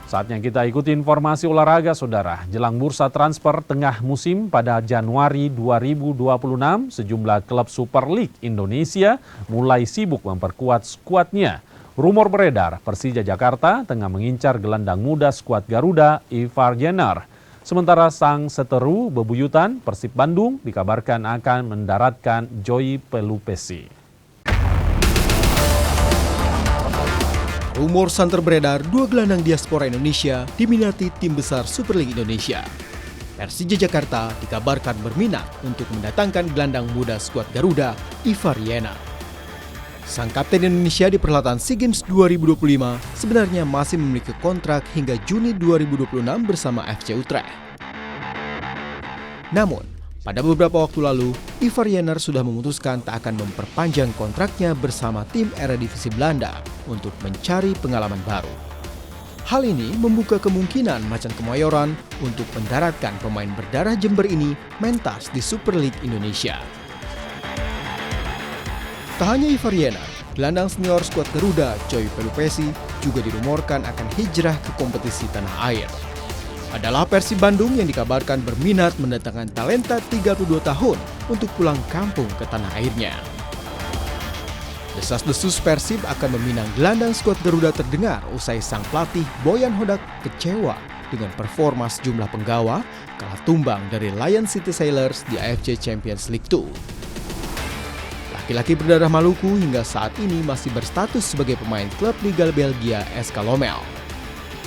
Saatnya kita ikuti informasi olahraga, saudara. Jelang bursa transfer tengah musim pada Januari 2026, sejumlah klub Super League Indonesia mulai sibuk memperkuat skuadnya. Rumor beredar, Persija Jakarta tengah mengincar gelandang muda skuad Garuda, Ivar Jenner. Sementara sang seteru bebuyutan, Persib Bandung dikabarkan akan mendaratkan Joy Pelupesi. Rumor santer beredar, dua gelandang diaspora Indonesia diminati tim besar Super League Indonesia. Persija Jakarta dikabarkan berminat untuk mendatangkan gelandang muda skuad Garuda, Ivar Jenner. Sang kapten Indonesia di perhelatan SEA Games 2025 sebenarnya masih memiliki kontrak hingga Juni 2026 bersama FC Utrecht. Namun, pada beberapa waktu lalu, Ivar Jenner sudah memutuskan tak akan memperpanjang kontraknya bersama tim Eredivisie Belanda untuk mencari pengalaman baru. Hal ini membuka kemungkinan Macan Kemayoran untuk mendaratkan pemain berdarah Jember ini mentas di Super League Indonesia. Tak hanya Ivar Jenner, gelandang senior skuad Garuda, Joy Pelupesi, juga dirumorkan akan hijrah ke kompetisi tanah air. Adalah Persib Bandung yang dikabarkan berminat mendatangkan talenta 32 tahun untuk pulang kampung ke tanah airnya. Desas-desus Persib akan meminang gelandang skuad Garuda terdengar usai sang pelatih Boyan Hodak kecewa dengan performa sejumlah penggawa kalah tumbang dari Lion City Sailors di AFC Champions League 2. Laki-laki berdarah Maluku hingga saat ini masih berstatus sebagai pemain klub Liga Belgia SK Lommel.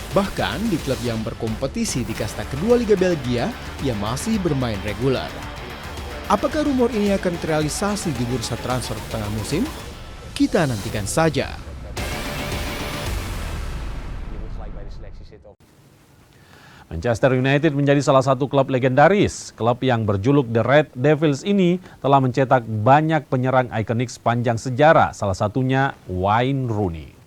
Bahkan di klub yang berkompetisi di kasta kedua Liga Belgia, ia masih bermain reguler. Apakah rumor ini akan terrealisasi di bursa transfer tengah musim? Kita nantikan saja. Manchester United menjadi salah satu klub legendaris. Klub yang berjuluk The Red Devils ini telah mencetak banyak penyerang ikonik sepanjang sejarah, salah satunya Wayne Rooney.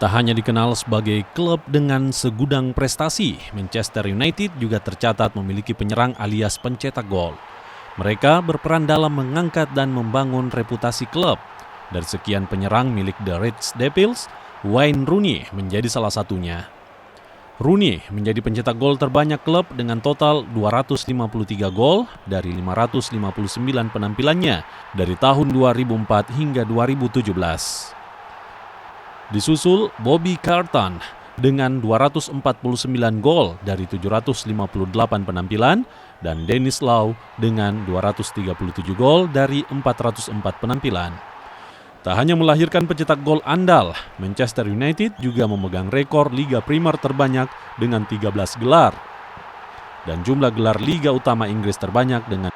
Tak hanya dikenal sebagai klub dengan segudang prestasi, Manchester United juga tercatat memiliki penyerang alias pencetak gol. Mereka berperan dalam mengangkat dan membangun reputasi klub. Dari sekian penyerang milik The Red Devils, Wayne Rooney menjadi salah satunya. Rooney menjadi pencetak gol terbanyak klub dengan total 253 gol dari 559 penampilannya dari tahun 2004 hingga 2017. Disusul Bobby Charlton dengan 249 gol dari 758 penampilan dan Dennis Law dengan 237 gol dari 404 penampilan. Tak hanya melahirkan pencetak gol andal, Manchester United juga memegang rekor Liga Primer terbanyak dengan 13 gelar dan jumlah gelar Liga Utama Inggris terbanyak dengan